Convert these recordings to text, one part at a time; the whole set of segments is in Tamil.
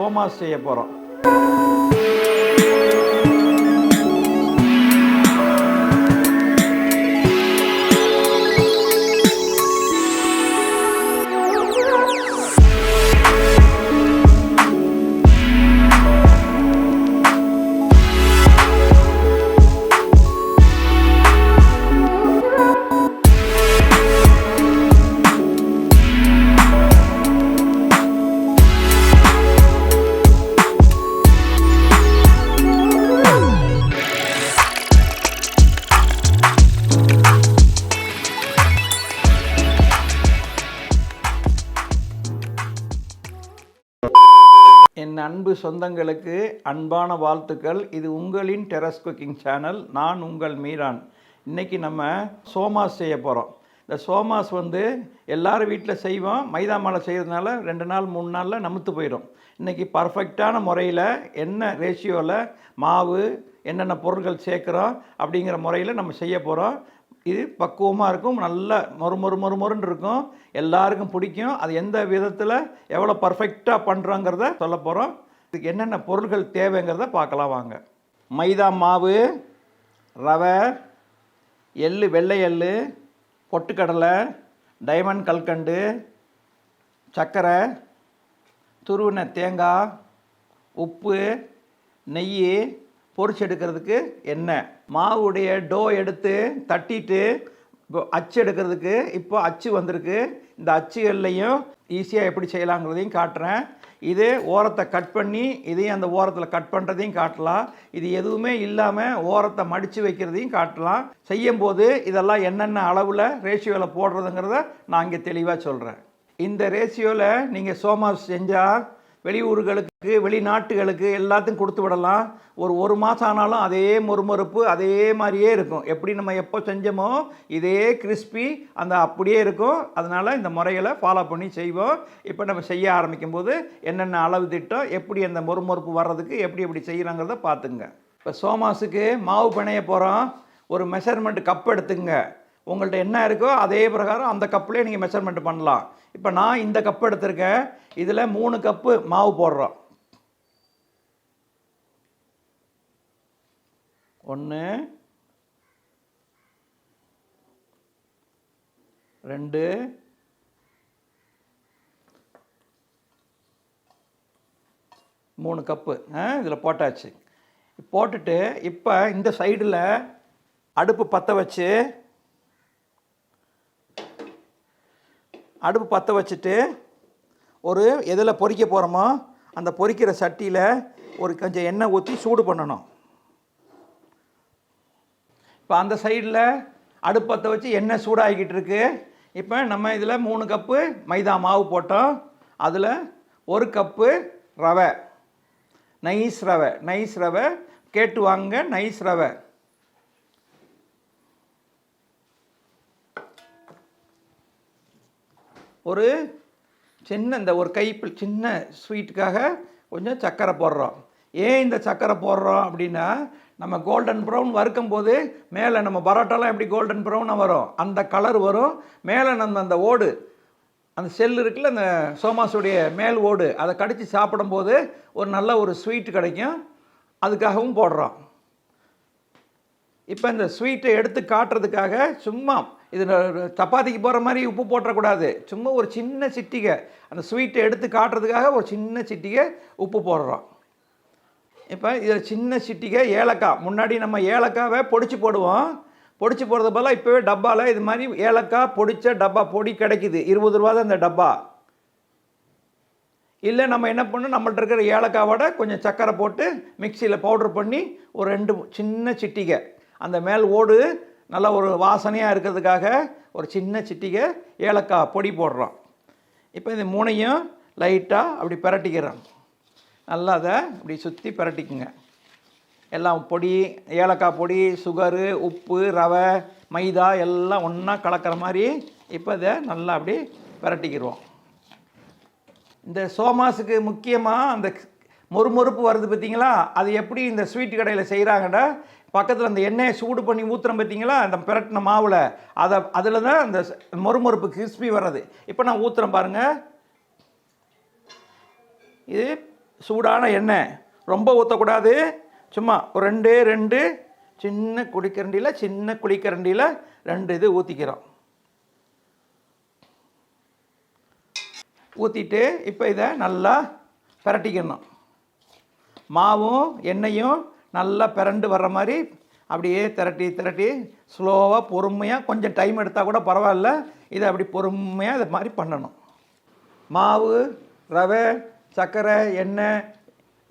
சோமாஸ் செய்ய போகிறோம். என் அன்பு சொந்தங்களுக்கு அன்பான வாழ்த்துக்கள். இது உங்களின் டெரஸ் குக்கிங் சேனல். நான் உங்கள் மீரான். இன்றைக்கி நம்ம சோமாஸ் செய்ய போகிறோம். இந்த சோமாஸ் எல்லோரும் வீட்டில் செய்வோம். மைதா மாவில் செய்கிறதுனால 2 நாள் 3 நாளில் நமுத்து போயிடும். இன்றைக்கி பர்ஃபெக்டான முறையில் என்ன ரேஷியோவில் மாவு என்னென்ன பொருட்கள் சேர்க்குறோம் அப்படிங்கிற முறையில் நம்ம செய்ய போகிறோம். இது பக்குவமாக இருக்கும், நல்ல மொறுன்னு இருக்கும், எல்லாருக்கும் பிடிக்கும். அது எந்த விதத்தில் எவ்வளோ பர்ஃபெக்டாக பண்ணுறோங்கிறத சொல்ல போகிறோம். இதுக்கு என்னென்ன பொருட்கள் தேவைங்கிறத பார்க்கலாம் வாங்க. மைதா மாவு, ரவை, எள்ளு, வெள்ளை எள்ளு, பொட்டுக்கடலை, டைமண்ட் கல்கண்டு, சர்க்கரை, துருவின தேங்காய், உப்பு, நெய், பொரிச்சு எடுக்கிறதுக்கு எண்ணெய். மாவுடைய டோ எடுத்து தட்டிட்டு அச்சு எடுக்கிறதுக்கு இப்போ அச்சு வந்திருக்கு. இந்த அச்சுகள்லையும் ஈஸியாக எப்படி செய்யலாங்கிறதையும் காட்டுறேன். இது ஓரத்தை கட் பண்ணி இதையும் அந்த ஓரத்தில் கட் பண்ணுறதையும் காட்டலாம். இது எதுவுமே இல்லாமல் ஓரத்தை மடித்து வைக்கிறதையும் காட்டலாம். செய்யும்போது இதெல்லாம் என்னென்ன அளவில் ரேஷியோவில் போடுறதுங்கிறத நான் இங்கே தெளிவாக சொல்கிறேன். இந்த ரேஷியோவில் நீங்கள் சோமாஸ் செஞ்சால் வெளியூர்களுக்கு வெளிநாட்டுகளுக்கு எல்லாத்தையும் கொடுத்து விடலாம். ஒரு மாதம் ஆனாலும் அதே மொறுமொறுப்பு அதே மாதிரியே இருக்கும். எப்படி நம்ம எப்போ செஞ்சோமோ இதே கிறிஸ்பி அந்த அப்படியே இருக்கும். அதனால் இந்த முறைகளை ஃபாலோ பண்ணி செய்வோம். இப்போ நம்ம செய்ய ஆரம்பிக்கும் போது என்னென்ன அளவு திட்டம், எப்படி அந்த மொறுமொறுப்பு வர்றதுக்கு எப்படி செய்யலாங்கிறத பார்த்துங்க. இப்போ சோமாஸுக்கு மாவு பிணைய போகிறோம். ஒரு மெஷர்மெண்ட் கப் எடுத்துங்க. உங்கள்கிட்ட என்ன இருக்கோ அதே பிரகாரம் அந்த கப்புலேயே நீங்கள் மெஷர்மெண்ட் பண்ணலாம். இப்போ நான் இந்த கப்பு எடுத்திருக்கேன். இதில் 3 கப்பு மாவு போடுறோம். 1 2 3 கப்பு இதில் போட்டாச்சு. போட்டுட்டு இப்போ இந்த சைடில் அடுப்பு பற்ற வச்சுட்டு ஒரு எதில் பொரிக்க போகிறோமோ அந்த பொரிக்கிற சட்டியில் ஒரு கொஞ்சம் எண்ணெய் ஊற்றி சூடு பண்ணணும். இப்போ அந்த சைடில் அடுப்பு பற்ற வச்சு எண்ணெய் சூடாகிக்கிட்டு இருக்கு. இப்போ நம்ம இதில் 3 கப்பு மைதா மாவு போட்டோம். அதில் 1 கப்பு ரவை, நைஸ் ரவை கேட்டு வாங்க, நைஸ் ரவை. ஒரு சின்ன இந்த ஒரு கைப்பில் சின்ன ஸ்வீட்டுக்காக கொஞ்சம் சர்க்கரை போடுறோம். ஏன் இந்த சர்க்கரை போடுறோம் அப்படின்னா, நம்ம கோல்டன் ப்ரௌன் வறுக்கும் போது மேலே நம்ம பரோட்டாலாம் எப்படி கோல்டன் ப்ரௌனாக வரும் அந்த கலர் வரும். மேலே நம்ம அந்த ஓடு அந்த செல் இருக்குல்ல, அந்த சோமாஸுடைய மேல் ஓடு, அதை கடித்து சாப்பிடும்போது ஒரு நல்ல ஒரு ஸ்வீட் கிடைக்கும். அதுக்காகவும் போடுறோம். இப்போ இந்த ஸ்வீட்டை எடுத்து காட்டுறதுக்காக சும்மா இது சப்பாத்திக்கு போகிற மாதிரி உப்பு போட்டக்கூடாது. சும்மா ஒரு சின்ன சிட்டிகை அந்த ஸ்வீட்டை எடுத்து காட்டுறதுக்காக ஒரு சின்ன சிட்டிகை உப்பு போடுறோம். இப்போ இதில் சின்ன சிட்டிகை ஏலக்காய். முன்னாடி நம்ம ஏலக்காவை பொடிச்சு போடுவோம். பொடிச்சு போடுறது போல் இப்போவே டப்பாவில் இது மாதிரி ஏலக்காய் பொடித்த டப்பா பொடி கிடைக்குது. 20 ரூபா தான் இந்த டப்பா. இல்லை நம்ம என்ன பண்ணணும், நம்மள்ட்ட இருக்கிற ஏலக்காவோட கொஞ்சம் சர்க்கரை போட்டு மிக்சியில் பவுட்ரு பண்ணி ஒரு 2 சின்ன சிட்டிகை அந்த மேல் ஓடு நல்லா ஒரு வாசனையாக இருக்கிறதுக்காக ஒரு சின்ன சிட்டிகை ஏலக்காய் பொடி போடுறோம். இப்போ இந்த 3ஐயும் லைட்டாக அப்படி பிரட்டிக்கிறோம். நல்லா அதை அப்படி சுற்றி பிரட்டிக்குங்க. எல்லாம் பொடி, ஏலக்காய் பொடி, சுகரு, உப்பு, ரவை, மைதா எல்லாம் ஒன்றா கலக்கிற மாதிரி இப்போ இதை நல்லா அப்படி பிரட்டிக்கிடுவோம். இந்த சோமாஸுக்கு முக்கியமாக அந்த மொறுமொறுப்பு வருது பார்த்தீங்களா, அது எப்படி இந்த ஸ்வீட் கடையில் செய்கிறாங்கன்னா, பக்கத்தில் அந்த எண்ணெயை சூடு பண்ணி ஊற்றுறோம் பார்த்தீங்களா அந்த பிரட்டின மாவில், அதில் தான் அந்த மொறுமொறுப்பு கிறிஸ்பி வர்றது. இப்போ நான் ஊற்றுறேன் பாருங்கள். இது சூடான எண்ணெய், ரொம்ப ஊற்றக்கூடாது, சும்மா ஒரு ரெண்டு சின்ன குழிக்கரண்டியில் 2 இது ஊற்றிக்கிறோம். ஊற்றிட்டு இப்போ இதை நல்லா பிரட்டிக்கணும். மாவும் எண்ணெயும் நல்லா பிரண்டு வர்ற மாதிரி அப்படியே திரட்டி ஸ்லோவாக பொறுமையாக, கொஞ்சம் டைம் எடுத்தால் கூட பரவாயில்ல, இதை அப்படி பொறுமையாக இதை மாதிரி பண்ணணும். மாவு, ரவை, சர்க்கரை, எண்ணெய்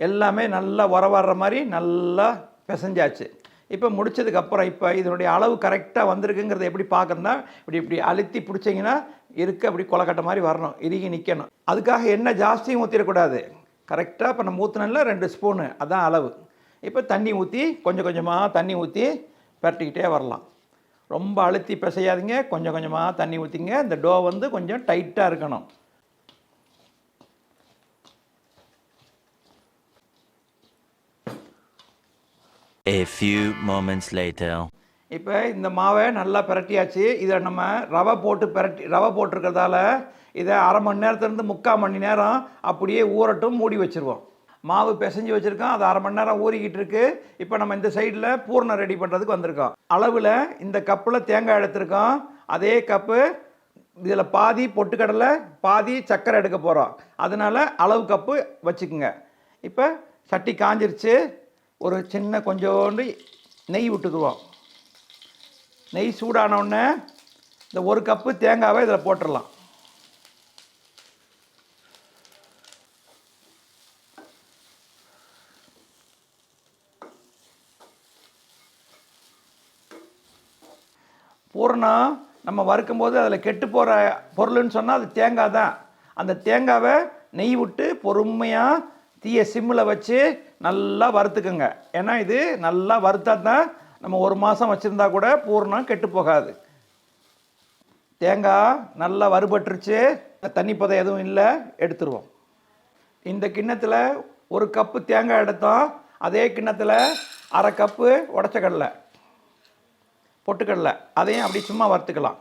எல்லாமே நல்லா வர்ற மாதிரி நல்லா பிசைஞ்சாச்சு. இப்போ முடிச்சதுக்கப்புறம் இப்போ இதனுடைய அளவு கரெக்டாக வந்திருக்குங்கிறத எப்படி பார்க்கணுன்னா, இப்படி அழுத்தி பிடிச்சிங்கன்னா அப்படி கொலக்கட்டை மாதிரி வரணும், இறுகி நிற்கணும். அதுக்காக எண்ணெய் ஜாஸ்தியும் ஊற்றிடக்கூடாது. கரெக்டாக இப்போ நம்ம ஊற்றினல 2 ஸ்பூனு, அதுதான் அளவு. இப்போ தண்ணி ஊற்றி கொஞ்சம் கொஞ்சமாக தண்ணி ஊற்றி பரட்டிக்கிட்டே வரலாம். ரொம்ப அழுத்தி பிசையாதீங்க, கொஞ்சம் கொஞ்சமாக தண்ணி ஊற்றிங்க. இந்த டோ வந்து கொஞ்சம் டைட்டாக இருக்கணும். A few moments later. இப்போ இந்த மாவை நல்லா பிரட்டியாச்சு. இதை நம்ம ரவை போட்டிருக்கிறதால இதை அரை மணி நேரத்துலேருந்து 3/4 மணி நேரம் அப்படியே ஊறட்டும், மூடி வச்சுருவோம். மாவு பிசைஞ்சு வச்சுருக்கோம், அது அரை மணி நேரம் ஊறிக்கிட்டு இருக்கு. இப்போ நம்ம இந்த சைடில் பூர்ணம் ரெடி பண்ணுறதுக்கு வந்திருக்கோம். அளவில் இந்த கப்பில் தேங்காய் எடுத்திருக்கோம், அதே கப்பு இதில் பாதி பொட்டுக்கடலை, பாதி சர்க்கரை எடுக்க போகிறோம். அதனால் அளவு கப்பு வச்சுக்குங்க. இப்போ சட்டி காஞ்சிருச்சு. ஒரு சின்ன கொஞ்சோண்டு நெய் விட்டுக்குவோம். நெய் சூடானோடனே இந்த 1 கப்பு தேங்காவை இதில் போட்டுடலாம். பூரணம் நம்ம வறுக்கும்போது அதில் கெட்டு போகிற பொருள்னு சொன்னால் அது தேங்காய் தான். அந்த தேங்காவை நெய் விட்டு பொறுமையாக தீயை சிம்மில் வச்சு நல்லா வறுத்துக்குங்க. ஏன்னா இது நல்லா வறுத்தா தான் நம்ம 1 மாதம் வச்சுருந்தா கூட பூரணம் கெட்டு போகாது. தேங்காய் நல்லா வறுபட்டுருச்சு, தண்ணி பதம் எதுவும் இல்லை, எடுத்துருவோம். இந்த கிண்ணத்தில் 1 கப்பு தேங்காய் எடுத்தோம், அதே கிண்ணத்தில் அரை கப்பு உடச்ச கடலை, பொட்டுக்கடலை, அதையும் அப்படி சும்மா வறுத்துக்கலாம்.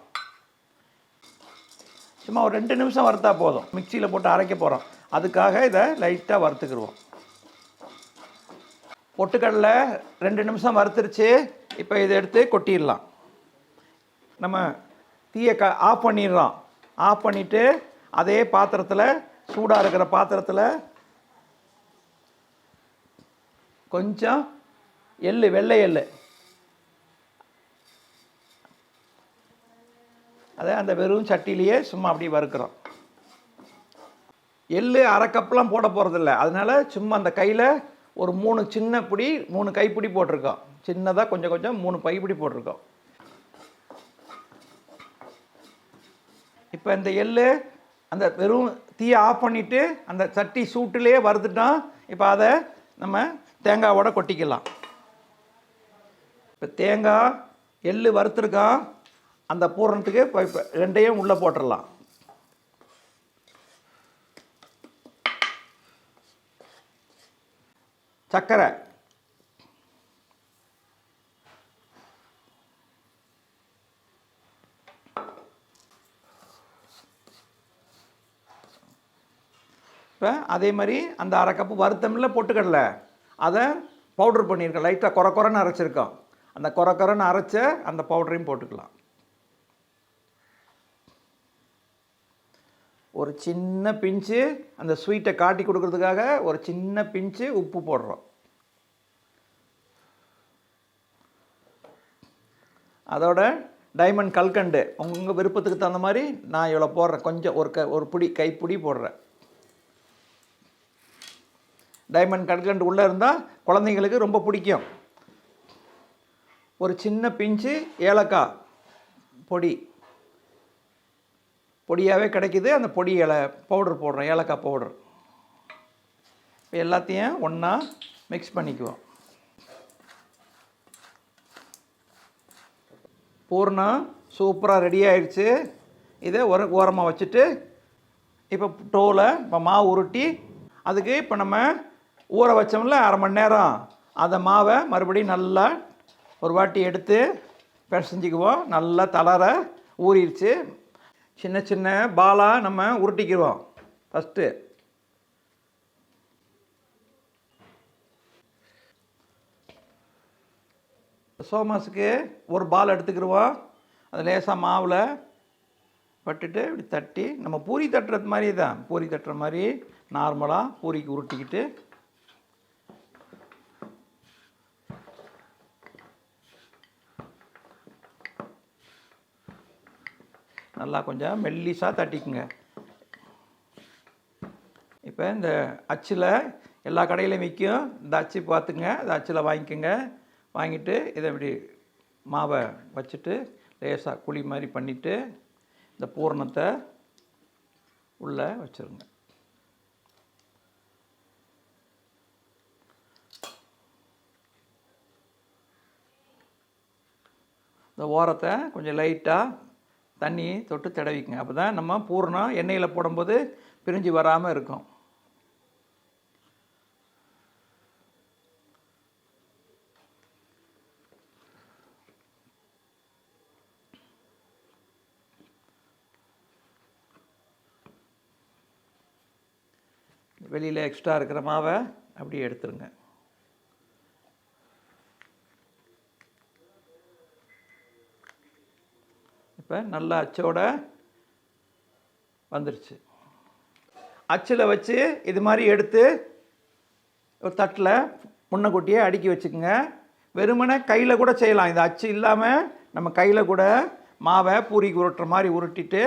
சும்மா ஒரு 2 நிமிஷம் வறுத்தா போதும். மிக்சியில் போட்டு அரைக்க போகிறோம், அதுக்காக இதை லைட்டாக வறுத்துக்கிடுவோம். பொட்டுக்கடலை 2 நிமிஷம் வறுத்துருச்சு. இப்போ இதை எடுத்து கொட்டிடலாம். நம்ம தீயை ஆஃப் பண்ணிடுறோம். ஆஃப் பண்ணிவிட்டு அதே பாத்திரத்தில், சூடாக இருக்கிற பாத்திரத்தில் கொஞ்சம் வெள்ளை எள்ளு, அதை அந்த வெறும் சட்டிலேயே சும்மா அப்படி வறுக்கிறோம். எள்ளு அரை கப்லாம் போட போகிறதில்ல, அதனால் சும்மா அந்த கையில் ஒரு 3 சின்ன பிடி, 3 கைப்பிடி போட்டிருக்கோம். சின்னதாக கொஞ்சம் 3 கைப்பிடி போட்டிருக்கோம். இப்போ இந்த எள்ளு அந்த வெறும் தீயை ஆஃப் பண்ணிவிட்டு அந்த சட்டி சூட்டிலேயே வறுத்துட்டோம். இப்போ அதை நம்ம தேங்காவோட கொட்டிக்கலாம். இப்போ தேங்காய், எள்ளு வறுத்துருக்கோம். அந்த பூரணத்துக்கு இப்போ 2ஐயும் உள்ளே போட்டுடலாம். சர்க்கரை, இப்போ அதே மாதிரி அந்த அரை கப்பு வறுத்தமில்ல பொட்டுக்கடலை, அதை பவுடர் பண்ணியிருக்கோம். லைட்டாக குறைன்னு அரைச்சிருக்கோம். அந்த குறைன்னு அரைச்ச அந்த பவுடரையும் போட்டுக்கலாம். ஒரு சின்ன பிஞ்சு அந்த ஸ்வீட்டை காட்டி கொடுக்கறதுக்காக ஒரு சின்ன பிஞ்சு உப்பு போடுறோம். அதோட டைமண்ட் கல்கண்டு உங்கள் விருப்பத்துக்கு தகுந்த மாதிரி நான் இவ்வளோ போடுறேன். கொஞ்சம் ஒரு கைப்பிடி போடுறேன். டைமண்ட் கல்கண்டு உள்ளே இருந்தால் குழந்தைங்களுக்கு ரொம்ப பிடிக்கும். ஒரு சின்ன பிஞ்சு ஏலக்காய் பொடியாகவே கிடைக்கிது, அந்த பொடி பவுடர் போடுறோம், ஏலக்காய் பவுடர். இப்போ எல்லாத்தையும் ஒன்றா மிக்ஸ் பண்ணிக்குவோம். பூர்ணம் சூப்பராக ரெடி ஆயிடுச்சு. இதை ஓரமாக வச்சுட்டு இப்போ இப்போ மாவு உருட்டி, அதுக்கு இப்போ நம்ம ஊற வச்சோம்ல அரை மணி நேரம், அந்த மாவை மறுபடியும் நல்லா ஒரு வாட்டி எடுத்து பிசைஞ்சிக்குவோம். நல்லா தளர ஊறிடுச்சு. சின்ன சின்ன பாலாக நம்ம உருட்டிக்குவோம். ஃபஸ்ட்டு சோமாஸுக்கு ஒரு பால் எடுத்துக்கிடுவோம். அது லேசாக மாவில் பட்டுட்டு இப்படி தட்டி நம்ம பூரி தட்டுறது மாதிரி தான், பூரி தட்டுற மாதிரி நார்மலாக பூரிக்கு உருட்டிக்கிட்டு நல்லா கொஞ்சம் மெல்லிஸாக தட்டிக்குங்க. இப்போ இந்த அச்சில் எல்லா கடையிலையும் விற்கும், இந்த அச்சு பார்த்துங்க, இந்த அச்சில் வாங்கிக்கோங்க. வாங்கிட்டு இதை இப்படி மாவை வச்சுட்டு லேசாக குழி மாதிரி பண்ணிவிட்டு இந்த பூரணத்தை உள்ளே வச்சுருங்க. இந்த ஓரத்தை கொஞ்சம் லைட்டாக தண்ணி தொட்டு தடவிக்குங்க. அப்போ தான் நம்ம பூரணம் எண்ணெயில் போடும்போது பிரிஞ்சு வராமல் இருக்கும். வெளியில் எக்ஸ்ட்ரா இருக்கிற மாவை அப்படியே எடுத்துருங்க. இப்போ நல்லா அச்சோட வந்துருச்சு. அச்சில் வச்சு இது மாதிரி எடுத்து ஒரு தட்டில் முன்னக்கூட்டியே அடுக்கி வச்சுக்கோங்க. வெறுமனே கையில் கூட செய்யலாம். இது அச்சு இல்லாமல் நம்ம கையில் கூட மாவை பூரிக்கு உருட்டுற மாதிரி உருட்டிட்டு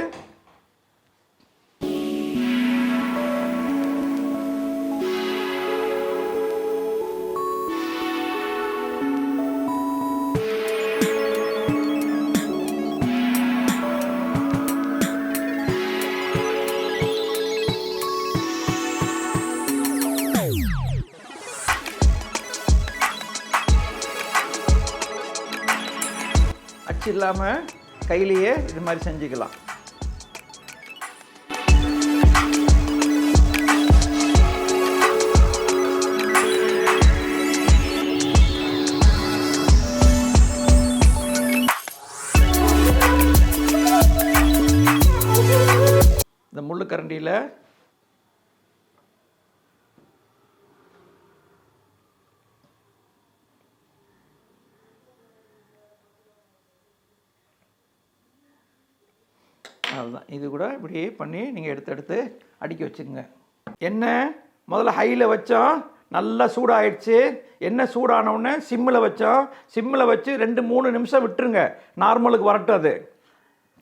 அச்சு இல்லாமல் கையிலேயே இது மாதிரி செஞ்சுக்கலாம். இந்த முள்ளு கரண்டியில் அதுதான், இது கூட இப்படி பண்ணி நீங்கள் எடுத்து அடுக்கி வச்சுக்கோங்க. எண்ணெய் முதல்ல ஹையில் வச்சோம், நல்லா சூடாகிடுச்சு. எண்ணெய் சூடானவுடனே சிம்மில் வச்சோம். சிம்மில் வச்சு 2-3 நிமிஷம் விட்டுருங்க, நார்மலுக்கு வரட்டும். அது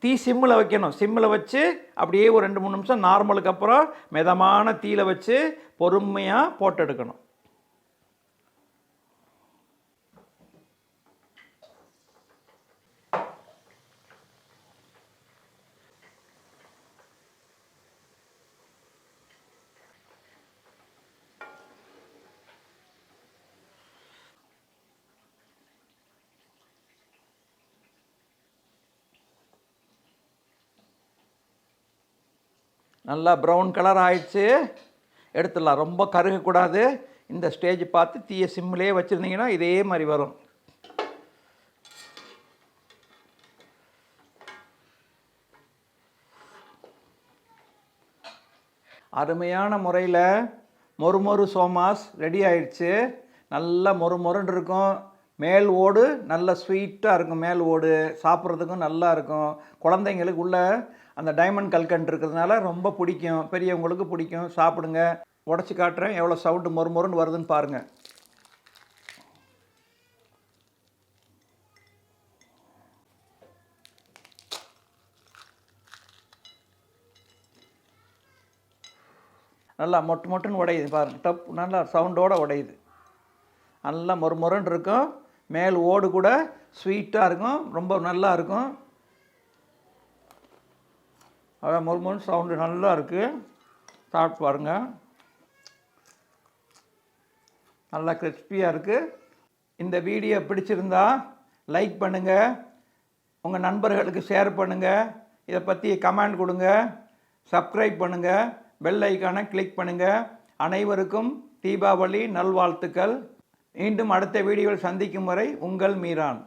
தீ சிம்மில் வைக்கணும். சிம்மில் வச்சு அப்படியே ஒரு 2-3 நிமிஷம் நார்மலுக்கு அப்புறம் மிதமான தீயில் வச்சு பொறுமையாக போட்டு எடுக்கணும். நல்லா ப்ரௌன் கலர் ஆயிடுச்சு, எடுத்துடலாம். ரொம்ப கருகக்கூடாது. இந்த ஸ்டேஜ் பார்த்து தீயை சிம்மிலே வச்சுருந்தீங்கன்னா இதே மாதிரி வரும். அருமையான முறையில் மொறுமொறு சோமாஸ் ரெடி ஆயிடுச்சு. நல்லா மொறுமொறுன்னு இருக்கும். மேல் ஓடு நல்ல ஸ்வீட்டாக இருக்கும். மேல் ஓடு சாப்பிட்றதுக்கும் நல்லா இருக்கும். குழந்தைங்களுக்கு உள்ள அந்த டைமண்ட் கல்கண்டு இருக்கிறதுனால ரொம்ப பிடிக்கும், பெரியவங்களுக்கு பிடிக்கும். சாப்பிடுங்க. உடச்சி காட்டுறேன் எவ்வளோ சவுண்டு மொறுமொறுன்னு வருதுன்னு பாருங்கள். நல்லா மொட்டுன்னு உடையுது பாருங்கள். டப் நல்லா சவுண்டோடு உடையுது. நல்லா மொறுமொறுன்னு இருக்கும். மேல் ஓடு கூட ஸ்வீட்டாக இருக்கும், ரொம்ப நல்லா இருக்கும். அதான் மொறுமொறுன்னு சவுண்டு நல்லா இருக்குது. சாப்பிட்டு பாருங்கள். நல்லா கிறிஸ்பியாக இருக்குது. இந்த வீடியோ பிடிச்சிருந்தா லைக் பண்ணுங்கள், உங்கள் நண்பர்களுக்கு ஷேர் பண்ணுங்கள், இதை பற்றி கமெண்ட் கொடுங்க, சப்ஸ்கிரைப் பண்ணுங்கள், பெல் ஐக்கானை கிளிக் பண்ணுங்கள். அனைவருக்கும் தீபாவளி நல்வாழ்த்துக்கள். மீண்டும் அடுத்த வீடியோவில் சந்திக்கும் வரை உங்கள் மீரான்.